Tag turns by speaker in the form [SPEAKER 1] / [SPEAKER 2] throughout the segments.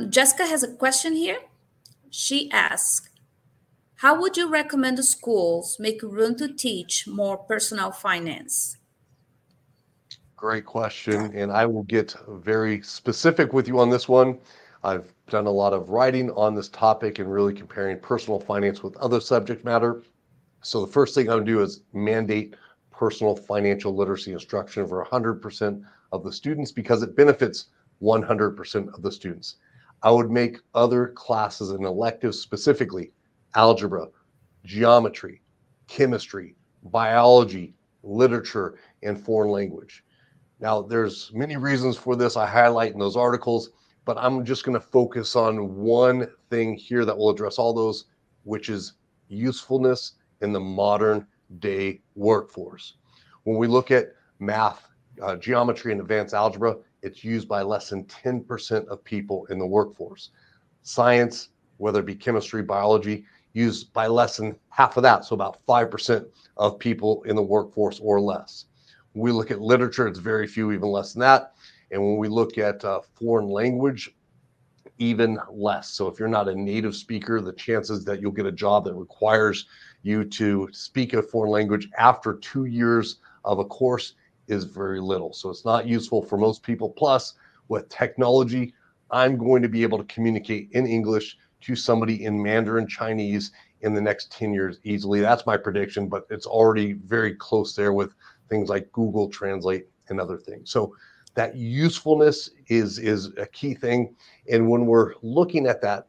[SPEAKER 1] Jessica has a question here. She asks, how would you recommend the schools make room to teach more personal finance?
[SPEAKER 2] Great question, and I will get very specific with you on this one. I've done a lot of writing on this topic and really comparing personal finance with other subject matter. So the first thing I'm gonna do is mandate personal financial literacy instruction for 100% of the students because it benefits 100% of the students. I would make other classes and electives, specifically algebra, geometry, chemistry, biology, literature, and foreign language. Now, there's many reasons for this I highlight in those articles, but I'm just going to focus on one thing here that will address all those, which is usefulness in the modern day workforce. When we look at math, geometry, and advanced algebra, it's used by less than 10% of people in the workforce. Science, whether it be chemistry, biology, used by less than half of that, so about 5% of people in the workforce or less. When we look at literature, it's very few, even less than that. And when we look at foreign language, even less. So if you're not a native speaker, the chances that you'll get a job that requires you to speak a foreign language after 2 years of a course is very little. So it's not useful for most people. Plus, with technology, I'm going to be able to communicate in English to somebody in Mandarin Chinese in the next 10 years easily. That's my prediction, but it's already very close there with things like Google Translate and other things. So that usefulness is a key thing. And when we're looking at that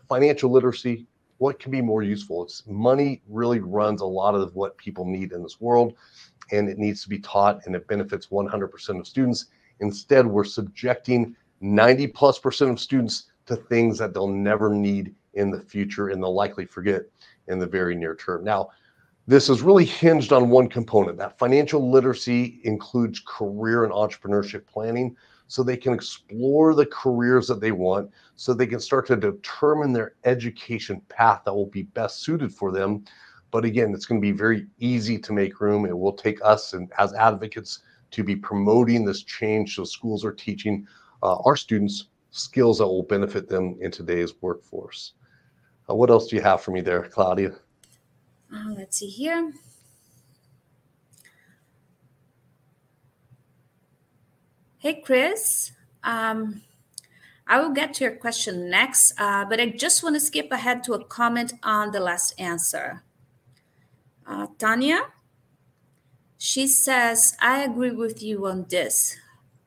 [SPEAKER 2] financial literacy, what can be more useful? It's money really runs a lot of what people need in this world, and it needs to be taught, and it benefits 100% of students. Instead, we're subjecting 90+% of students to things that they'll never need in the future, and they'll likely forget in the very near term. Now, this is really hinged on one component. That financial literacy includes career and entrepreneurship planning, so they can explore the careers that they want, so they can start to determine their education path that will be best suited for them. But again, it's going to be very easy to make room. It will take us and as advocates to be promoting this change, so schools are teaching our students skills that will benefit them in today's workforce. What else do you have for me there, Claudia?
[SPEAKER 1] Let's see here. Hey, Chris. I will get to your question next, but I just want to skip ahead to a comment on the last answer. Tanya, she says, I agree with you on this,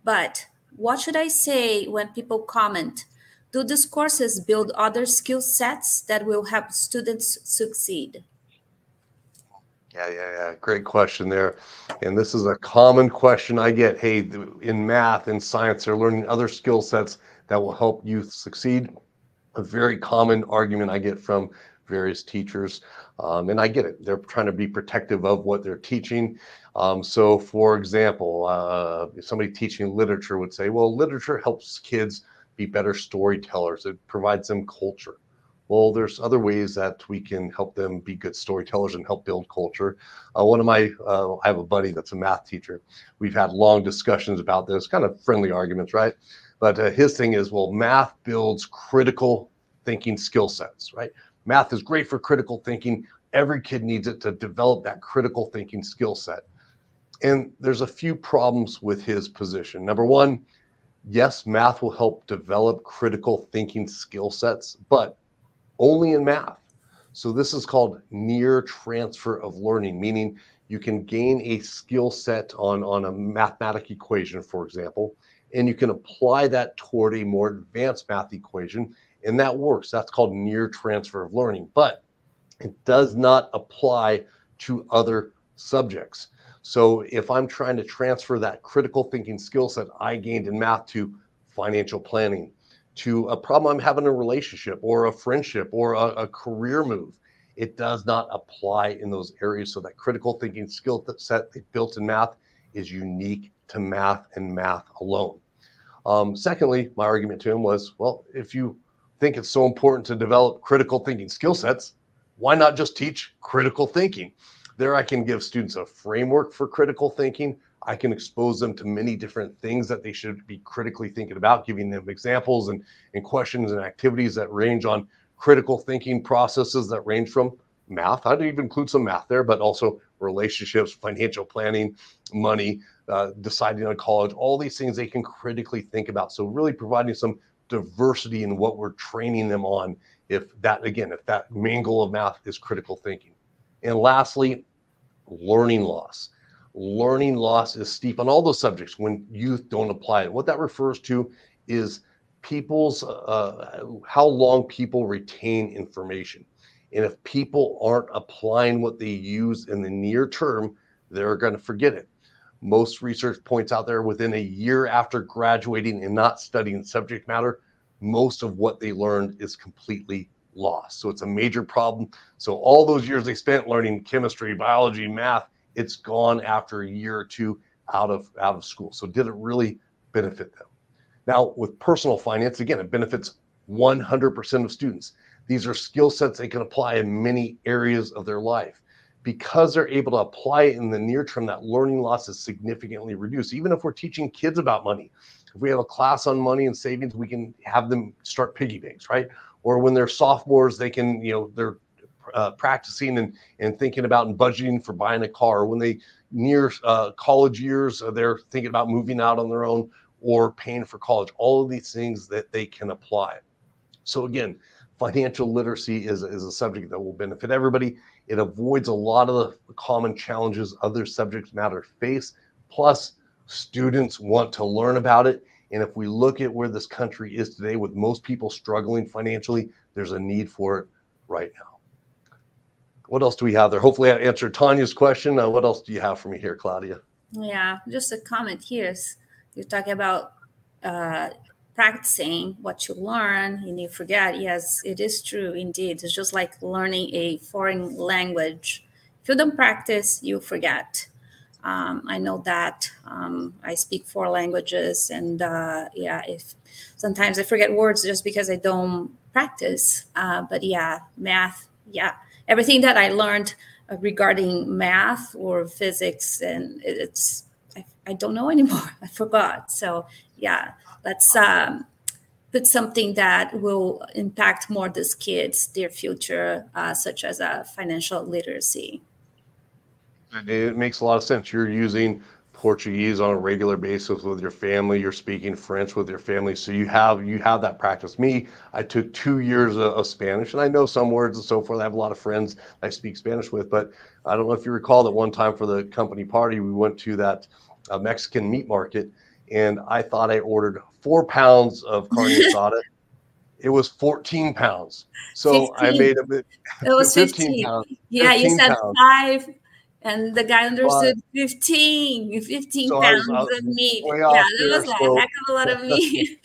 [SPEAKER 1] but what should I say when people comment? Do these courses build other skill sets that will help students succeed?
[SPEAKER 2] Yeah. Great question there. And this is a common question I get. Hey, in math and science, they're learning other skill sets that will help youth succeed. A very common argument I get from various teachers. And I get it. They're trying to be protective of what they're teaching. So for example, somebody teaching literature would say, well, literature helps kids be better storytellers. It provides them culture. Well, there's other ways that we can help them be good storytellers and help build culture. I have a buddy that's a math teacher. We've had long discussions about this, kind of friendly arguments, right? But his thing is, well, math builds critical thinking skill sets, right? Math is great for critical thinking. Every kid needs it to develop that critical thinking skill set. And there's a few problems with his position. Number one, yes, math will help develop critical thinking skill sets, but only in math. So this is called near transfer of learning, meaning you can gain a skill set on a mathematic equation, for example, and you can apply that toward a more advanced math equation, and that works. That's called near transfer of learning, but it does not apply to other subjects. So if I'm trying to transfer that critical thinking skill set I gained in math to financial planning, to a problem I'm having in a relationship or a friendship or a career move, it does not apply in those areas. So that critical thinking skill set they built in math is unique to math and math alone. Secondly, my argument to him was, well, if you think it's so important to develop critical thinking skill sets, why not just teach critical thinking? There I can give students a framework for critical thinking. I can expose them to many different things that they should be critically thinking about, giving them examples and questions and activities that range on critical thinking processes that range from math. I'd even include some math there, but also relationships, financial planning, money, deciding on college, all these things they can critically think about. So really providing some diversity in what we're training them on, if that main goal of math is critical thinking. And lastly, learning loss. Learning loss is steep on all those subjects when youth don't apply it. What that refers to is people's how long people retain information. And if people aren't applying what they use in the near term, they're going to forget it. Most research points out there within a year after graduating and not studying subject matter, most of what they learned is completely lost. So it's a major problem. So all those years they spent learning chemistry, biology, math, it's gone after a year or two out of school. So did it really benefit them? Now with personal finance, again, it benefits 100% of students. These are skill sets they can apply in many areas of their life. Because they're able to apply it in the near term, that learning loss is significantly reduced. Even if we're teaching kids about money, if we have a class on money and savings, we can have them start piggy banks, right? Or when they're sophomores, they can, they're practicing and thinking about and budgeting for buying a car. When they near college years, they're thinking about moving out on their own or paying for college. All of these things that they can apply. So again, financial literacy is a subject that will benefit everybody. It avoids a lot of the common challenges other subject matter face. Plus, students want to learn about it. And if we look at where this country is today, with most people struggling financially, there's a need for it right now. What else do we have there? Hopefully I answered Tanya's question. What else do you have for me here, Claudia?
[SPEAKER 1] Yeah, just a comment here. You're talking about practicing what you learn and you forget. Yes, it is true indeed. It's just like learning a foreign language. If you don't practice, you forget. I know that. I speak 4 languages, and if sometimes I forget words just because I don't practice. But yeah, math, yeah, everything that I learned regarding math or physics, and I don't know anymore. I forgot. So yeah, let's put something that will impact more these kids, their future, such as financial literacy.
[SPEAKER 2] It makes a lot of sense. You're using Portuguese on a regular basis with your family. You're speaking French with your family. So you have that practice. Me, I took 2 years of Spanish, and I know some words and so forth. I have a lot of friends I speak Spanish with, but I don't know if you recall that one time for the company party, we went to that Mexican meat market, and I thought I ordered 4 pounds of carne asada. It was 14 pounds. So
[SPEAKER 1] 15.
[SPEAKER 2] I made a bit.
[SPEAKER 1] It was 15
[SPEAKER 2] pounds.
[SPEAKER 1] Yeah,
[SPEAKER 2] 15
[SPEAKER 1] you said
[SPEAKER 2] pounds.
[SPEAKER 1] 5, and the guy understood 15
[SPEAKER 2] So
[SPEAKER 1] pounds of meat.
[SPEAKER 2] way
[SPEAKER 1] Yeah,
[SPEAKER 2] off
[SPEAKER 1] that
[SPEAKER 2] there.
[SPEAKER 1] was a
[SPEAKER 2] So
[SPEAKER 1] heck of a lot of meat.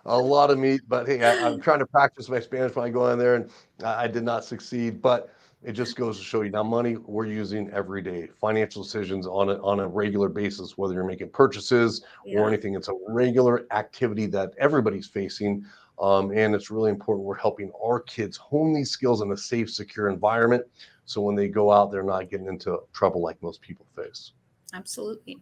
[SPEAKER 2] a lot of meat, but hey, I'm trying to practice my Spanish when I go in there, and I did not succeed. But it just goes to show you now, money we're using every day, financial decisions on a regular basis, whether you're making purchases or anything. It's a regular activity that everybody's facing. And it's really important we're helping our kids hone these skills in a safe, secure environment. So when they go out, they're not getting into trouble like most people face.
[SPEAKER 1] Absolutely.